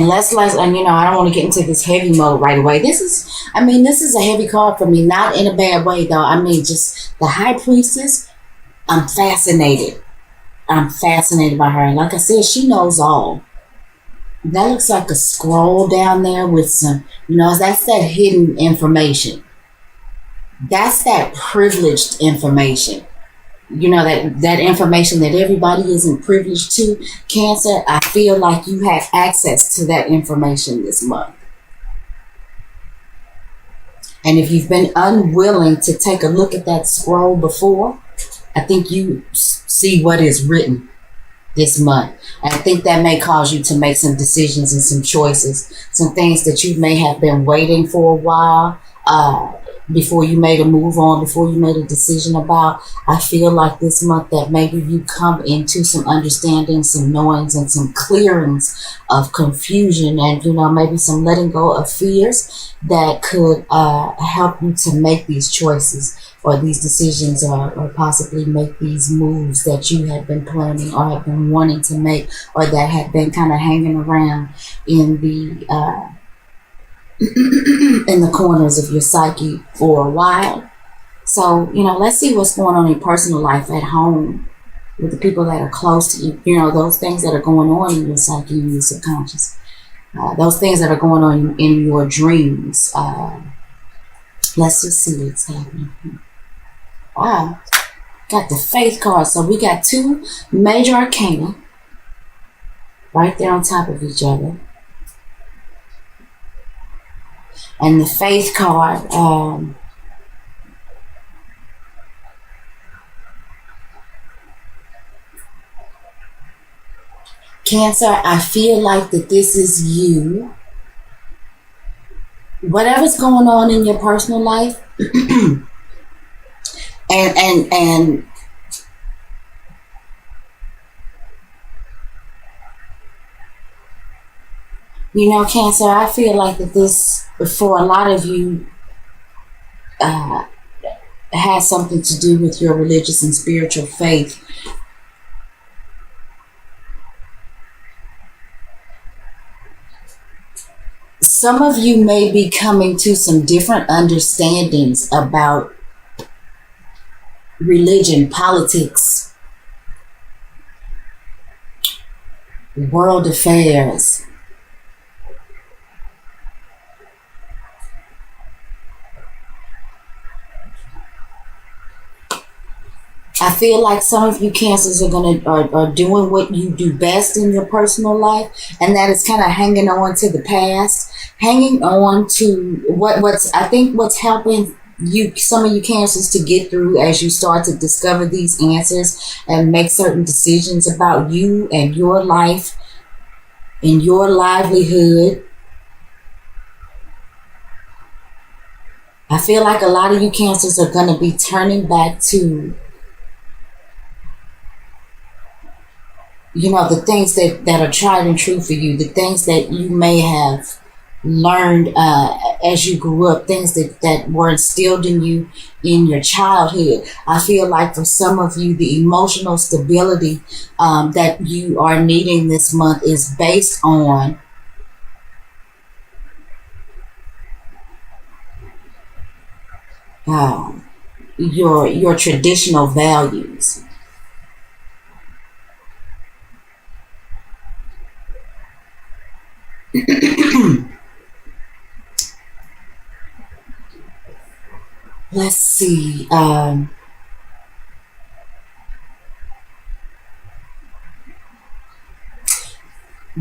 And and I don't want to get into this heavy mode right away. This is a heavy card for me, not in a bad way though. I mean, just the High Priestess. I'm fascinated. I'm fascinated by her. And like I said, she knows all. That looks like a scroll down there with some, that's that hidden information. That's that privileged information. That information that everybody isn't privileged to. Cancer, I feel like you have access to that information this month. And if you've been unwilling to take a look at that scroll before, I think you see what is written this month. And I think that may cause you to make some decisions and some choices, some things that you may have been waiting for a while, before you made a move on, before you made a decision about. I feel like this month that maybe you come into some understanding, some knowings, and some clearings of confusion, and maybe some letting go of fears that could help you to make these choices or these decisions, or possibly make these moves that you have been planning or have been wanting to make, or that have been kind of hanging around in the in the corners of your psyche for a while. So, let's see what's going on in personal life at home with the people that are close to you. Those things that are going on in your psyche, in your subconscious. Those things that are going on in your dreams. Let's just see what's happening. Wow. Got the Faith card. So we got two major arcana right there on top of each other. And the Faith card, Cancer, I feel like that this is you. Whatever's going on in your personal life, and Cancer, I feel like that this, for a lot of you, has something to do with your religious and spiritual faith. Some of you may be coming to some different understandings about religion, politics, world affairs. I feel like some of you Cancers are doing what you do best in your personal life, and that is kind of hanging on to the past, hanging on to what's helping you, some of you Cancers, to get through as you start to discover these answers and make certain decisions about you and your life and your livelihood. I feel like a lot of you Cancers are going to be turning back to the things that are tried and true for you, the things that you may have learned as you grew up, things that were instilled in you in your childhood. I feel like for some of you, the emotional stability that you are needing this month is based on your traditional values. Let's see.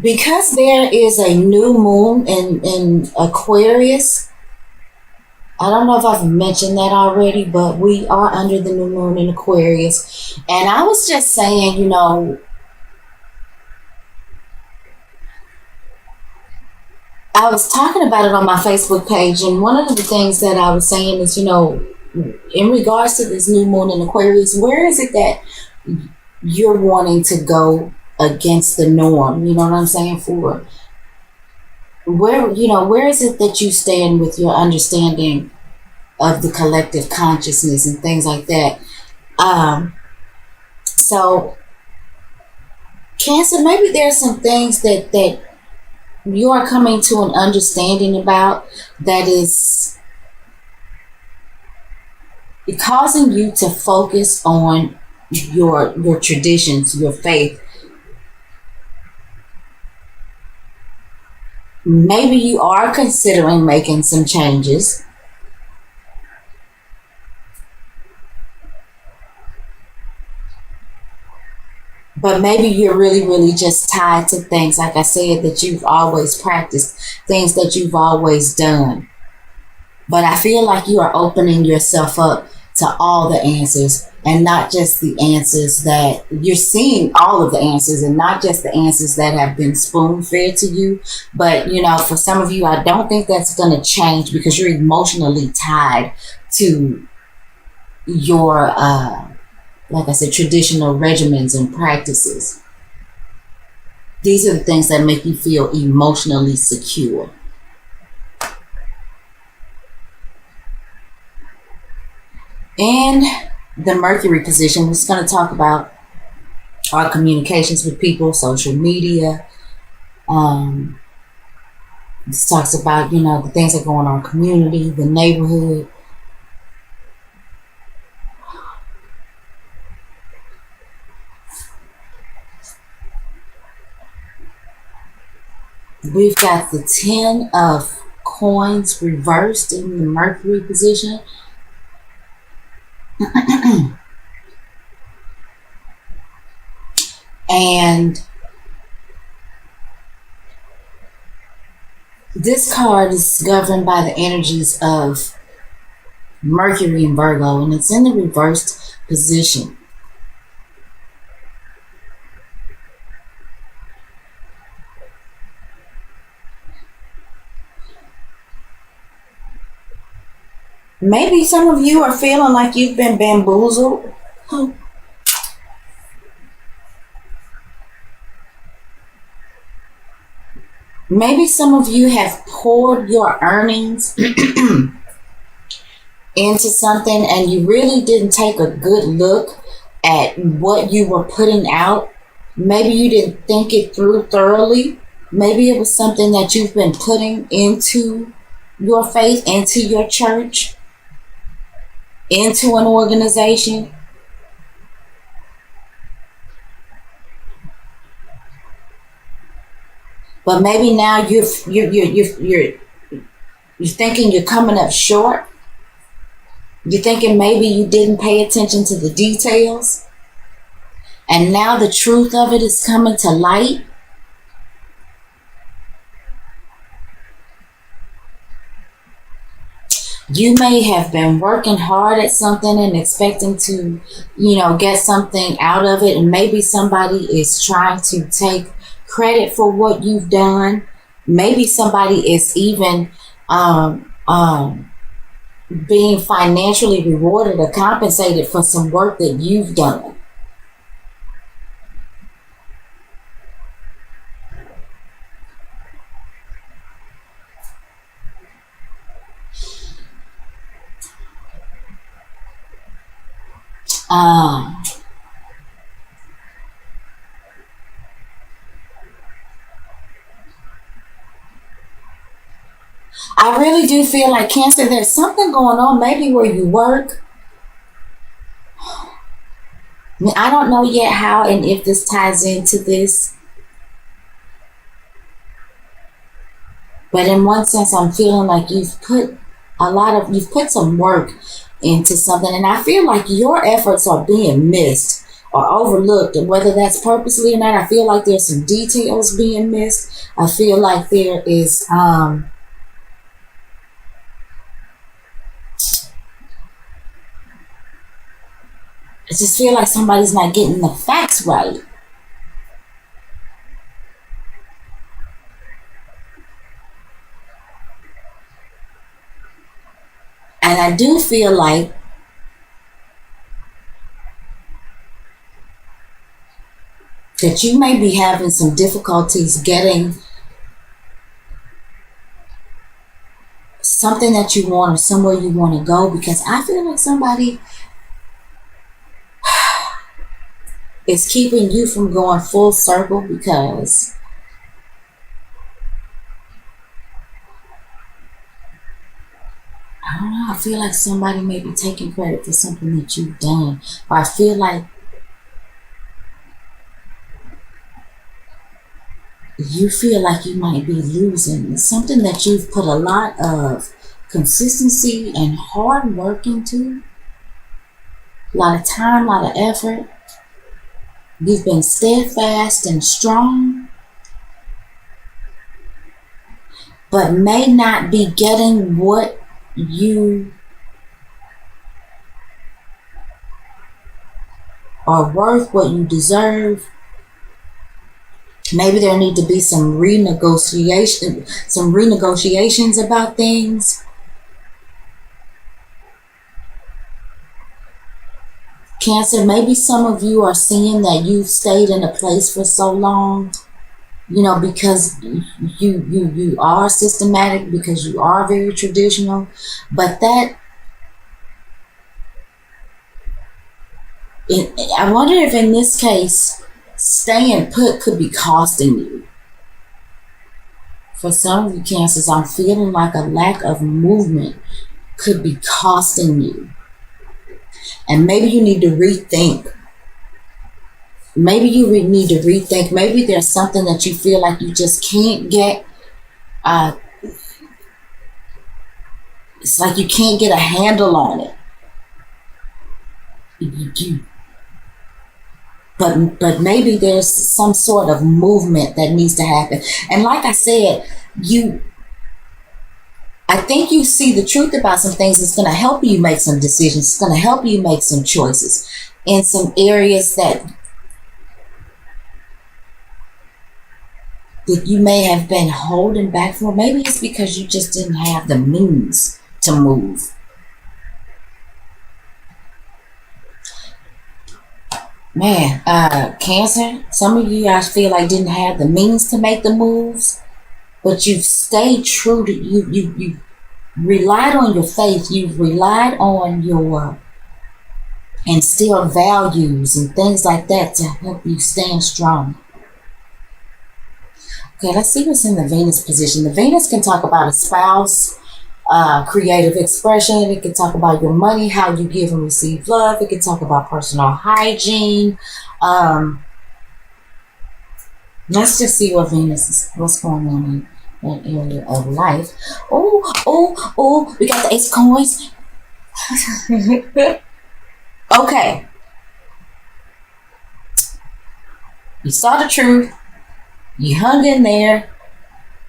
Because there is a new moon in Aquarius. I don't know if I've mentioned that already, but we are under the new moon in Aquarius. And I was just saying, I was talking about it on my Facebook page, and one of the things that I was saying is, in regards to this new moon in Aquarius, where is it that you're wanting to go against the norm? You know what I'm saying? For where is it that you stand with your understanding of the collective consciousness and things like that? So Cancer, maybe there's some things that you are coming to an understanding about that is causing you to focus on your traditions, your faith. Maybe you are considering making some changes, but maybe you're really, really just tied to things, like I said, that you've always practiced, things that you've always done. But I feel like you are opening yourself up to all the answers, and not just the answers that you're seeing, all of the answers, and not just the answers that have been spoon fed to you. But, for some of you, I don't think that's going to change because you're emotionally tied to your, like I said, traditional regimens and practices. These are the things that make you feel emotionally secure. In the Mercury position, we're just going to talk about our communications with people, social media. This talks about, the things that go on in our community, the neighborhood. We've got the 10 of coins reversed in the Mercury position. And this card is governed by the energies of Mercury and Virgo, and it's in the reversed position. Maybe some of you are feeling like you've been bamboozled. Maybe some of you have poured your earnings into something and you really didn't take a good look at what you were putting out. Maybe you didn't think it through thoroughly. Maybe it was something that you've been putting into your faith, into your church, into an organization. But maybe now you're thinking you're coming up short. You're thinking maybe you didn't pay attention to the details. And now the truth of it is coming to light. You may have been working hard at something and expecting to, get something out of it. And maybe somebody is trying to take credit for what you've done. Maybe somebody is even being financially rewarded or compensated for some work that you've done. I really do feel like, Cancer, there's something going on maybe where you work. I don't know yet how and if this ties into this. But in one sense, I'm feeling like you've put some work into something. And I feel like your efforts are being missed or overlooked. And whether that's purposely or not, I feel like there's some details being missed. I feel like there is, I just feel like somebody's not getting the facts right. And I do feel like that you may be having some difficulties getting something that you want or somewhere you want to go, because I feel like somebody is keeping you from going full circle because I feel like somebody may be taking credit for something that you've done. Or I feel like you might be losing. It's something that you've put a lot of consistency and hard work into. A lot of time, a lot of effort. You've been steadfast and strong, but may not be getting what you are worth, what you deserve. Maybe there need to be some renegotiations about things. Cancer, maybe some of you are seeing that you've stayed in a place for so long, because you are systematic, because you are very traditional, but I wonder if in this case, staying put could be costing you. For some of you Cancers, I'm feeling like a lack of movement could be costing you. And maybe you need to rethink. Maybe there's something that you feel like you just can't get. It's like you can't get a handle on it. But maybe there's some sort of movement that needs to happen. And like I said, I think you see the truth about some things. It's going to help you make some decisions. It's going to help you make some choices in some areas that you may have been holding back for. Maybe it's because you just didn't have the means to move. Man, Cancer, some of you I feel like didn't have the means to make the moves, but you've stayed true to you relied on your faith, you've relied on your instilled values and things like that to help you stand strong. Okay, let's see what's in the Venus position. The Venus can talk about a spouse, creative expression. It can talk about your money, how you give and receive love. It can talk about personal hygiene. Let's just see what what's going on in that area of life. Oh, we got the Ace of Coins. Okay. You saw the truth. You hung in there.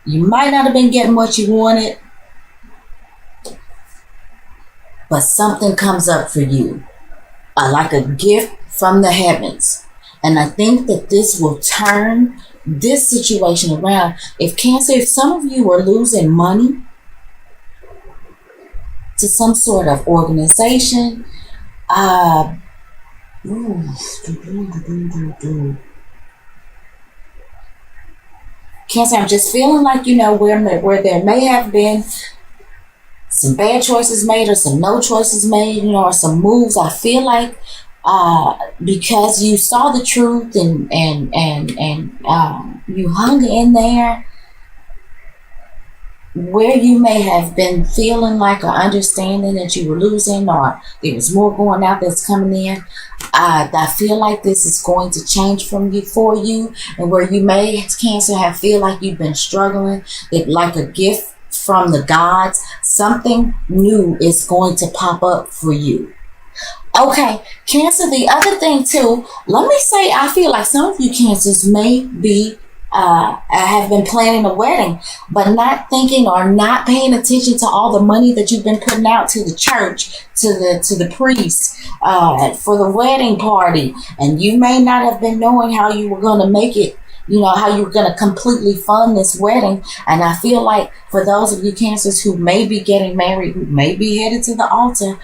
You might not have been getting what you wanted, but something comes up for you, like a gift from the heavens. And I think that this will turn this situation around. If some of you are losing money to some sort of organization, Cancer, I'm just feeling like, where there may have been some bad choices made or some no choices made, or some moves. I feel like because you saw the truth and you hung in there, where you may have been feeling like or understanding that you were losing or there was more going out that's coming in, I feel like this is going to change for you, and where you may, Cancer, feel like you've been struggling, that like a gift from the gods, something new is going to pop up for you. Okay, Cancer, the other thing too, let me say, I feel like some of you Cancers may be have been planning a wedding, but not thinking or not paying attention to all the money that you've been putting out to the church, to the priest, for the wedding party. And you may not have been knowing how you were going to make it, how you were going to completely fund this wedding. And I feel like for those of you Cancers who may be getting married, who may be headed to the altar,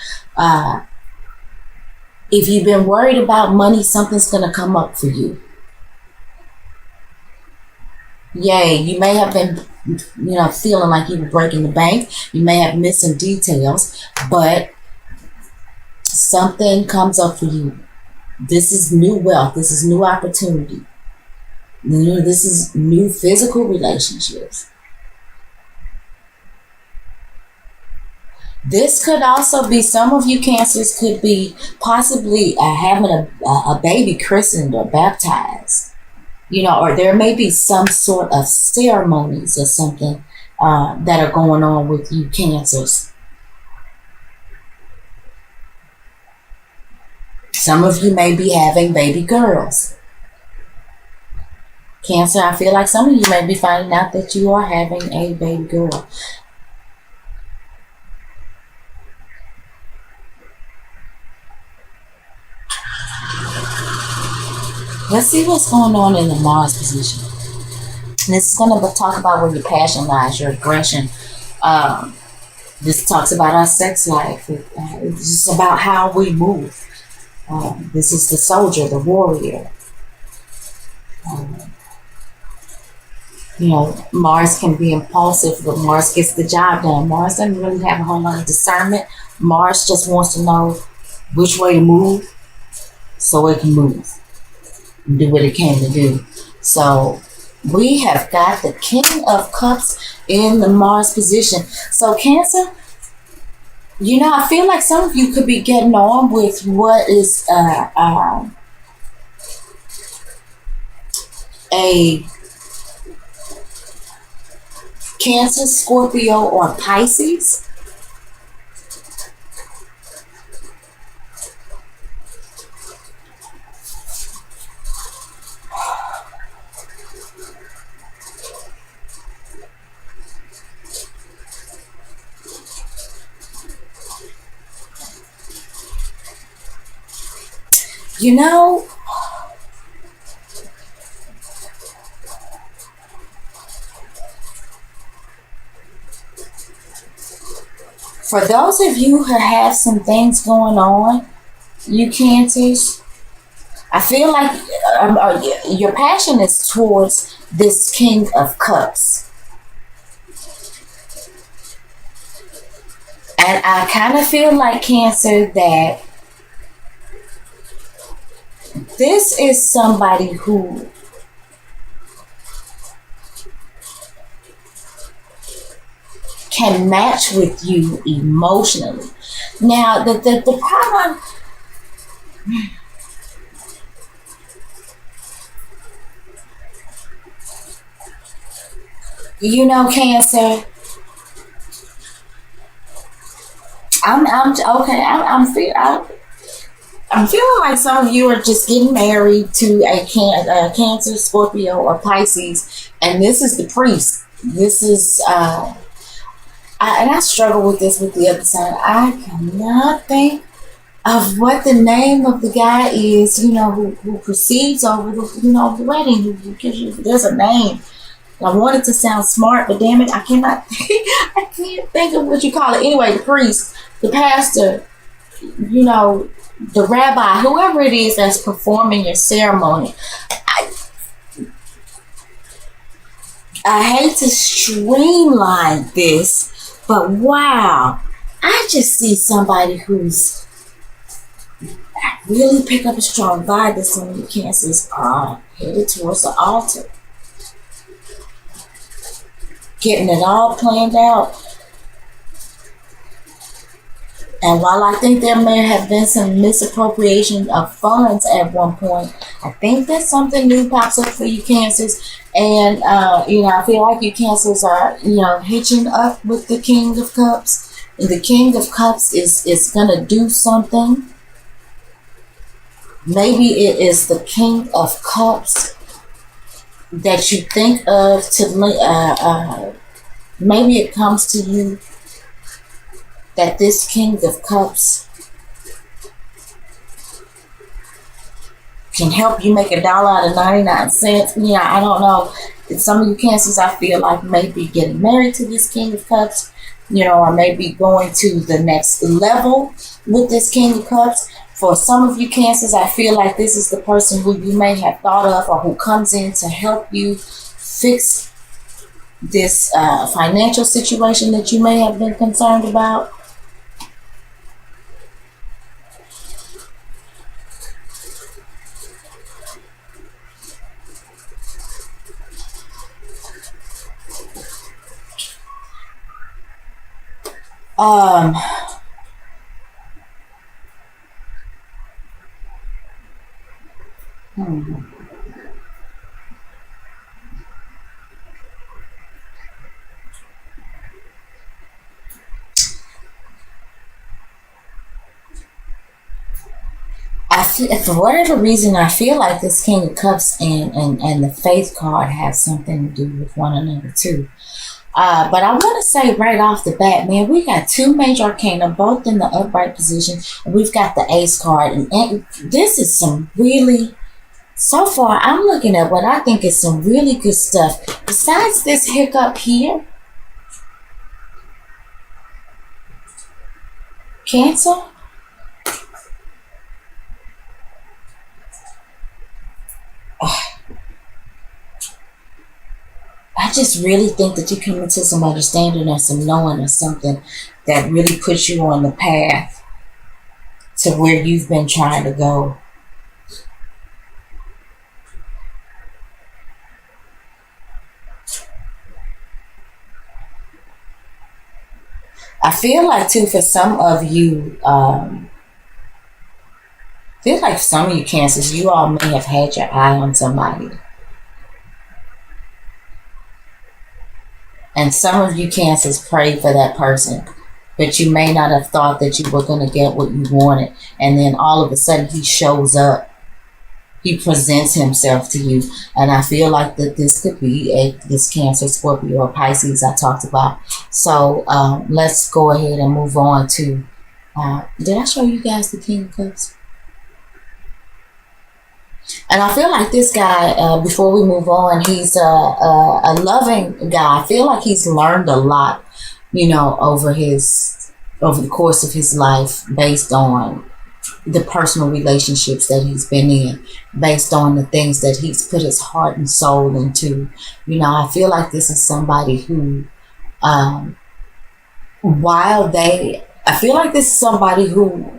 if you've been worried about money, something's going to come up for you. Yay, you may have been, feeling like you were breaking the bank. You may have missed some details, but something comes up for you. This is new wealth. This is new opportunity. This is new physical relationships. This could also be, some of you cancers could be possibly having a baby christened or baptized, or there may be some sort of ceremonies or something that are going on with you cancers. Some of you may be having baby girls. Cancer, I feel like some of you may be finding out that you are having a baby girl. Let's see what's going on in the Mars position. This is going to talk about where your passion lies, your aggression. This talks about our sex life. It's just about how we move. This is the soldier, the warrior. Mars can be impulsive, but Mars gets the job done. Mars doesn't really have a whole lot of discernment. Mars just wants to know which way to move so it can move and do what it came to do. So we have got the King of Cups in the Mars position. So Cancer, I feel like some of you could be getting on with what is a Cancer, Scorpio, or Pisces. For those of you who have some things going on, you Cancers, I feel like your passion is towards this King of Cups. And I kind of feel like, Cancer, that this is somebody who can match with you emotionally. Now, the problem, Cancer, I'm feeling like some of you are just getting married to a Cancer, Scorpio, or Pisces, and this is the priest. This is and I struggle with this with the other side. I cannot think of what the name of the guy is, who proceeds over the wedding, who gives you, there's a name. I want it to sound smart, but damn it, I cannot I can't think of what you call it. Anyway, the priest, the pastor, the rabbi, whoever it is that's performing your ceremony. I hate to streamline this, but wow, I just see somebody who's really pick up a strong vibe that some of you Cancers are headed towards the altar. Getting it all planned out. And while I think there may have been some misappropriation of funds at one point, I think that something new pops up for you Cancers. And, I feel like you Cancers are, hitching up with the King of Cups. And the King of Cups is going to do something. Maybe it is the King of Cups that you think of to, maybe it comes to you that this King of Cups can help you make $1 out of 99 cents. I don't know. Some of you Cancers, I feel like, may be getting married to this King of Cups, or maybe going to the next level with this King of Cups. For some of you Cancers, I feel like this is the person who you may have thought of, or who comes in to help you fix this financial situation that you may have been concerned about. for whatever reason, I feel like this King of Cups and the Faith card have something to do with one another too. But I want to say right off the bat, man, we got two major arcana, both in the upright position, and we've got the Ace card, and this is some really. So far, I'm looking at what I think is some really good stuff. Besides this hiccup here, Cancer. I just really think that you come into some understanding or some knowing or something that really puts you on the path to where you've been trying to go. I feel like too for some of you, feel like some of you Cancers, you all may have had your eye on somebody. And some of you Cancers prayed for that person, but you may not have thought that you were going to get what you wanted. And then all of a sudden he shows up. He presents himself to you. And I feel like that this could be this Cancer, Scorpio, or Pisces I talked about. So let's go ahead and move on to, did I show you guys the King of Cups? And I feel like this guy, before we move on, he's a loving guy. I feel like he's learned a lot, you know, over the course of his life, based on the personal relationships that he's been in, based on the things that he's put his heart and soul into. You know, I feel like this is somebody who, I feel like this is somebody who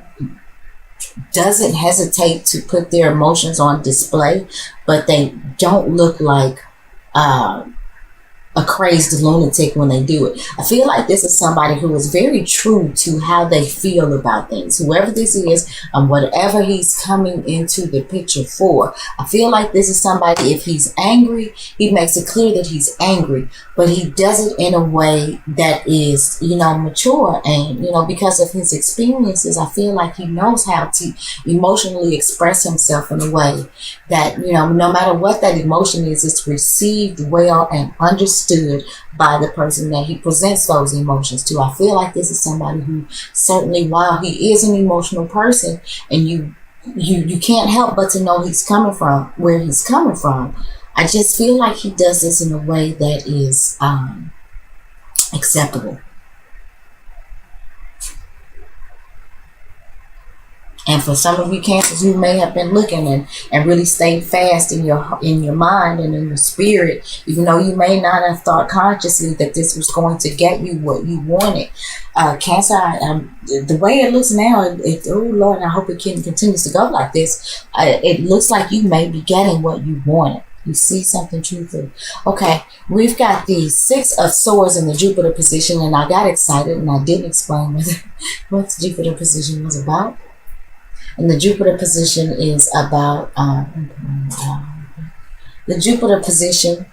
doesn't hesitate to put their emotions on display, but they don't look like a crazed lunatic when they do it. I feel like this is somebody who is very true to how they feel about things, whoever this is and whatever he's coming into the picture for. I feel like this is somebody, if he's angry, he makes it clear that he's angry, but he does it in a way that is, you know, mature. And, you know, because of his experiences, I feel like he knows how to emotionally express himself in a way that, you know, no matter what that emotion is, it's received well and understood by the person that he presents those emotions to. I feel like this is somebody who certainly, while he is an emotional person, and you can't help but to know he's coming from where he's coming from, I just feel like he does this in a way that is acceptable. And for some of you Cancers who may have been looking and really stayed fast in your mind and in your spirit, even though you may not have thought consciously that this was going to get you what you wanted. Cancer, the way it looks now, oh Lord, I hope it continues to go like this. It looks like you may be getting what you wanted. You see something truthful. Okay, we've got the Six of Swords in the Jupiter position, and I got excited and I didn't explain what the Jupiter position was about. And the Jupiter position is about the Jupiter position.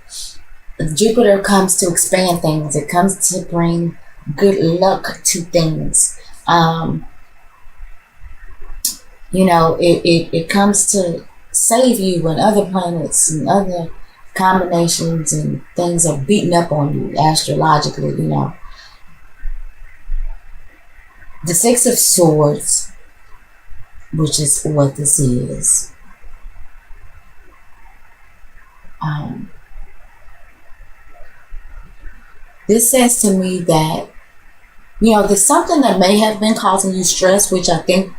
Jupiter comes to expand things. It comes to bring good luck to things. You know, it comes to save you when other planets and other combinations and things are beating up on you astrologically, you know. The Six of Swords, which is what this is. This says to me that, you know, there's something that may have been causing you stress, which I think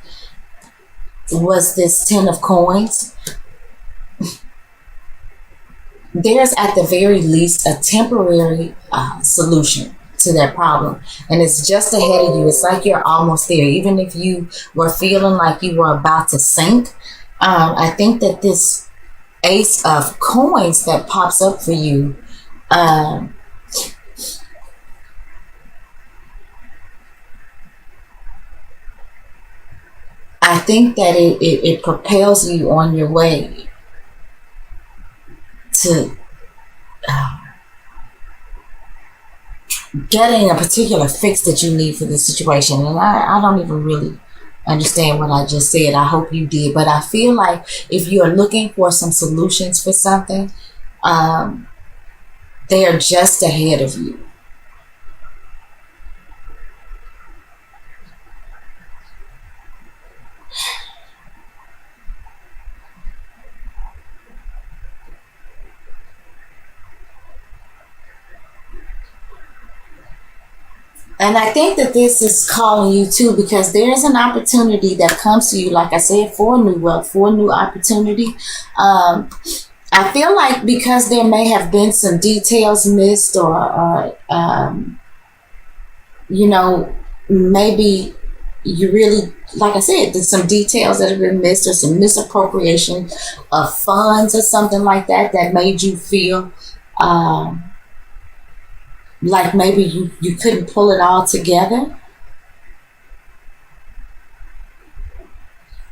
was this Ten of Coins. There's at the very least a temporary solution to that problem, and it's just ahead of you. It's like you're almost there. Even if you were feeling like you were about to sink, I think that this Ace of Coins that pops up for you, I think that it propels you on your way to getting a particular fix that you need for this situation. And I don't even really understand what I just said. I hope you did. But I feel like if you're looking for some solutions for something, they are just ahead of you. And I think that this is calling you too, because there's an opportunity that comes to you, like I said, for new wealth, for new opportunity. I feel like because there may have been some details missed, or you know, maybe you really, like I said, there's some details that have been missed, or some misappropriation of funds or something like that that made you feel like maybe you couldn't pull it all together.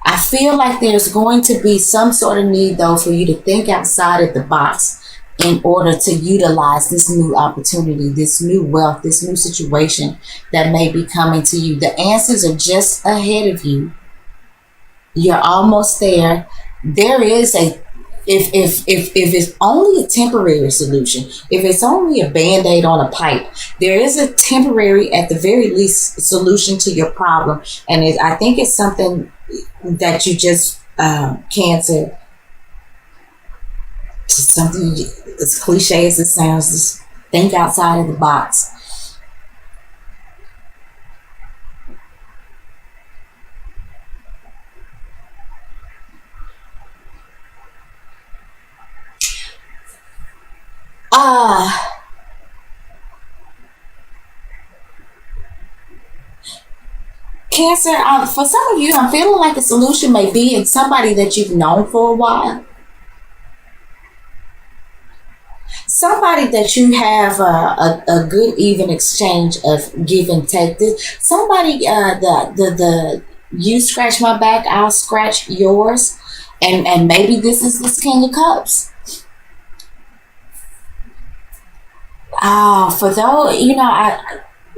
I feel like there's going to be some sort of need, though, for you to think outside of the box in order to utilize this new opportunity, this new wealth, this new situation that may be coming to you. The answers are just ahead of you. You're almost there. There is a, if it's only a temporary solution, if it's only a band-aid on a pipe, there is a temporary, at the very least, solution to your problem. And I think it's something that you just Cancer, something as cliche as it sounds, just think outside of the box. uh Cancer, for some of you, I'm feeling like the solution may be in somebody that you've known for a while, somebody that you have a good even exchange of give and take. Somebody, the you scratch my back, I'll scratch yours, and maybe this is this King of Cups. For those,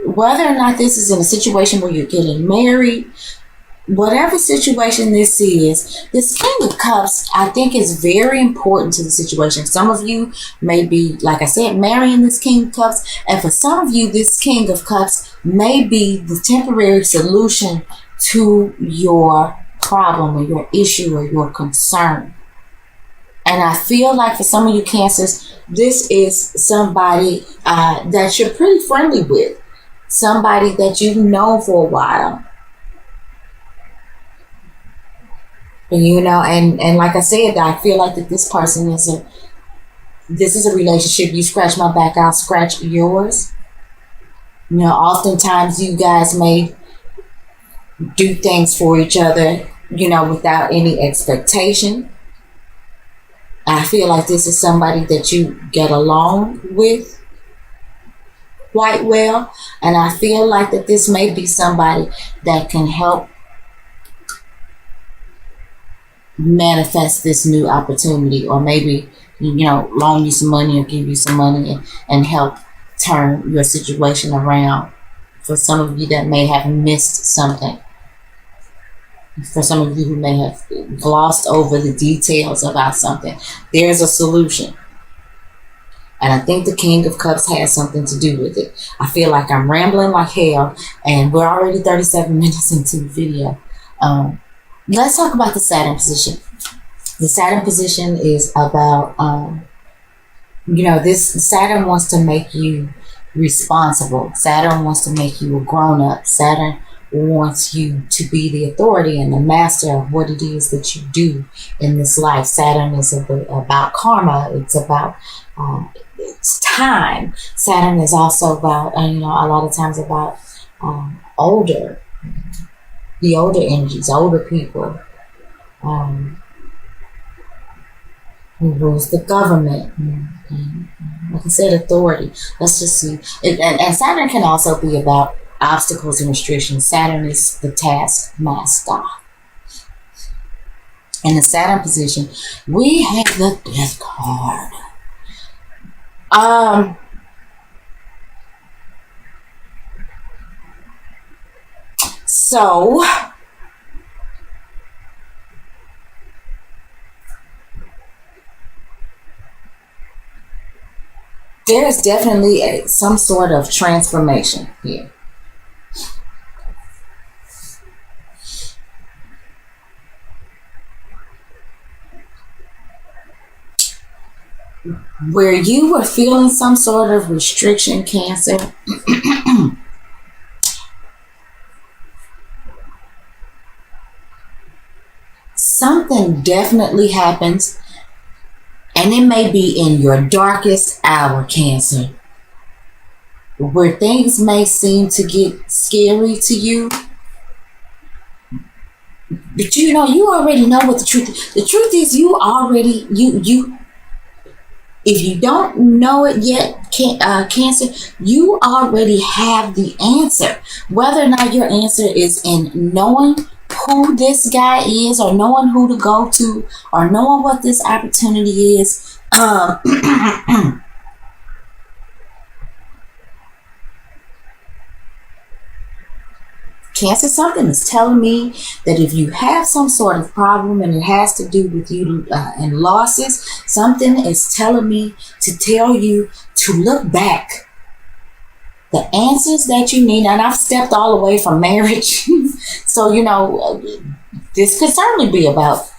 whether or not this is in a situation where you're getting married, whatever situation this is, this King of Cups, I think, is very important to the situation. Some of you may be, like I said, marrying this King of Cups, and for some of you, this King of Cups may be the temporary solution to your problem or your issue or your concern. And I feel like for some of you Cancers, this is somebody that you're pretty friendly with, somebody that you've known for a while. And like I said, I feel like that this person this is a relationship. You scratch my back, I'll scratch yours. Oftentimes you guys may do things for each other, without any expectation. I feel like this is somebody that you get along with quite well. And I feel like that this may be somebody that can help manifest this new opportunity, or maybe, loan you some money or give you some money and help turn your situation around. For some of you that may have missed something, for some of you who may have glossed over the details about something, there's a solution. And I think the King of Cups has something to do with it. I feel like I'm rambling like hell, and we're already 37 minutes into the video. Let's talk about the Saturn position. The Saturn position is about, this Saturn wants to make you responsible. Saturn wants to make you a grown-up. Saturn wants you to be the authority and the master of what it is that you do in this life. Saturn is about karma. It's about it's time. Saturn is also about, a lot of times about the older energies, older people, who rules the government. Like I said, authority. Let's just see. And Saturn can also be about obstacles and restrictions. Saturn is the taskmaster. In the Saturn position, we have the Death card. So There's definitely some sort of transformation here. Where you were feeling some sort of restriction, Cancer, something definitely happens, and it may be in your darkest hour, Cancer, where things may seem to get scary to you. But you know, you already know what the truth is. The truth is, you already, if you don't know it yet, Cancer, you already have the answer. Whether or not your answer is in knowing who this guy is, or knowing who to go to, or knowing what this opportunity is. Cancer, something is telling me that if you have some sort of problem and it has to do with you and losses, something is telling me to tell you to look back. The answers that you need, and I've stepped all the way from marriage, so you know, this could certainly be about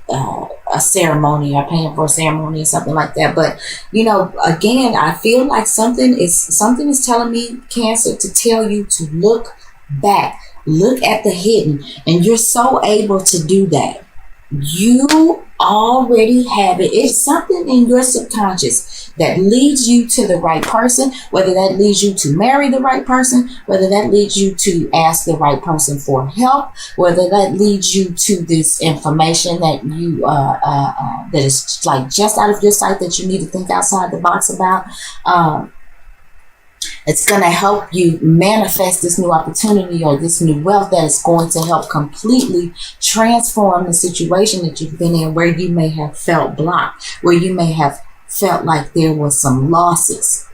a ceremony or paying for a ceremony or something like that. But you know, again, I feel like something is telling me, Cancer, to tell you to look back. Look at the hidden, and you're so able to do that. You already have it. It's something in your subconscious that leads you to the right person, whether that leads you to marry the right person, whether that leads you to ask the right person for help, whether that leads you to this information that you that is like just out of your sight that you need to think outside the box about. It's going to help you manifest this new opportunity or this new wealth that is going to help completely transform the situation that you've been in, where you may have felt blocked, where you may have felt like there was some losses.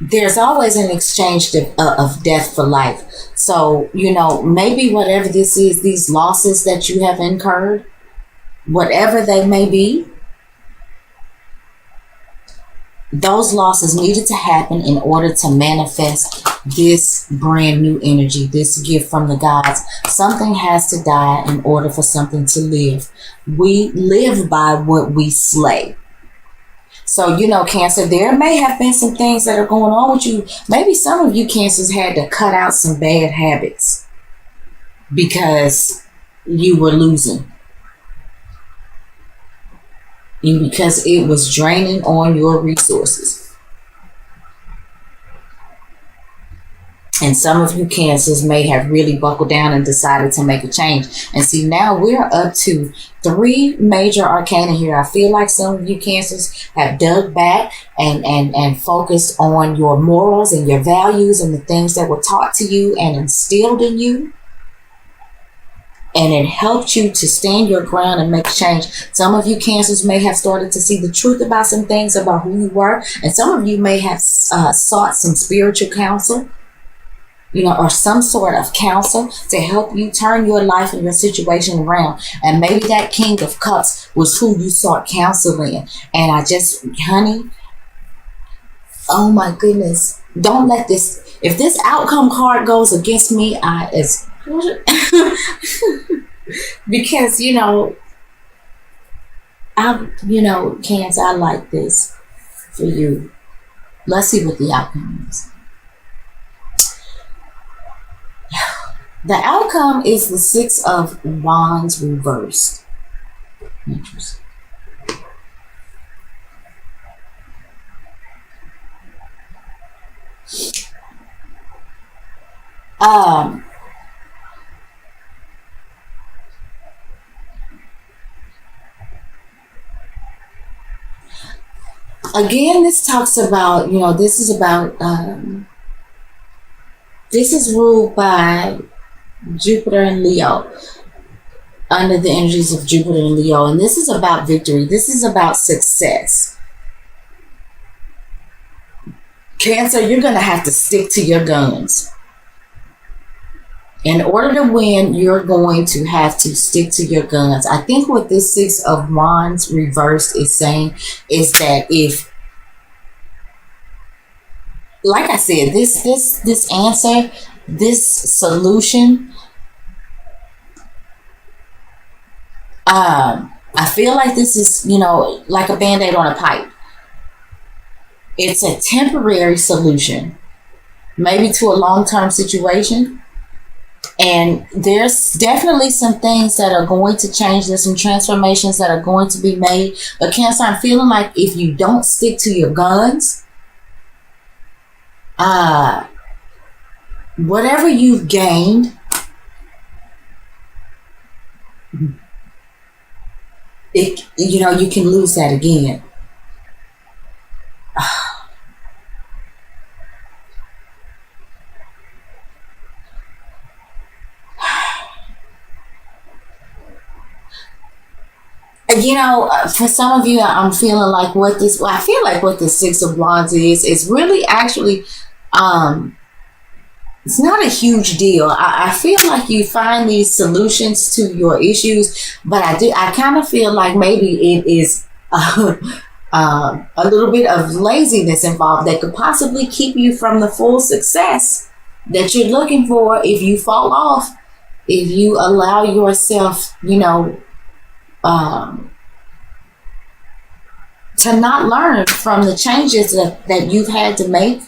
There's always an exchange of death for life. So, you know, maybe whatever this is, these losses that you have incurred, whatever they may be, those losses needed to happen in order to manifest this brand new energy, this gift from the gods. Something has to die in order for something to live. We live by what we slay. So, you know, Cancer, there may have been some things that are going on with you. Maybe some of you Cancers had to cut out some bad habits because you were losing. And because it was draining on your resources. And some of you Cancers may have really buckled down and decided to make a change. And see, now we're up to 3 major arcana here. I feel like some of you Cancers have dug back and focused on your morals and your values and the things that were taught to you and instilled in you. And it helped you to stand your ground and make change. Some of you Cancers may have started to see the truth about some things about who you were. And some of you may have sought some spiritual counsel, you know, or some sort of counsel to help you turn your life and your situation around. And maybe that King of Cups was who you sought counsel in. And I just, honey, oh my goodness, don't let this, if this outcome card goes against me, because, you know, Cancer, I like this for you. Let's see what the outcome is. The outcome is the 6 of Wands reversed. Interesting. Again, this talks about, you know, this is about, this is ruled by Jupiter and Leo, under the energies of Jupiter and Leo. And this is about victory. This is about success. Cancer, you're going to have to stick to your guns. In order to win, you're going to have to stick to your guns. I think what this Six of Wands reversed is saying is that if, like I said, this answer, this solution, I feel like this is, like a band-aid on a pipe. It's a temporary solution, maybe to a long-term situation. And there's definitely some things that are going to change. There's some transformations that are going to be made. But Cancer, I'm feeling like if you don't stick to your guns, whatever you've gained, you can lose that again. For some of you, I'm feeling like I feel like what the Six of Wands is really actually, it's not a huge deal. I feel like you find these solutions to your issues, but I kind of feel like maybe it is a little bit of laziness involved that could possibly keep you from the full success that you're looking for if you fall off, if you allow yourself, to not learn from the changes that you've had to make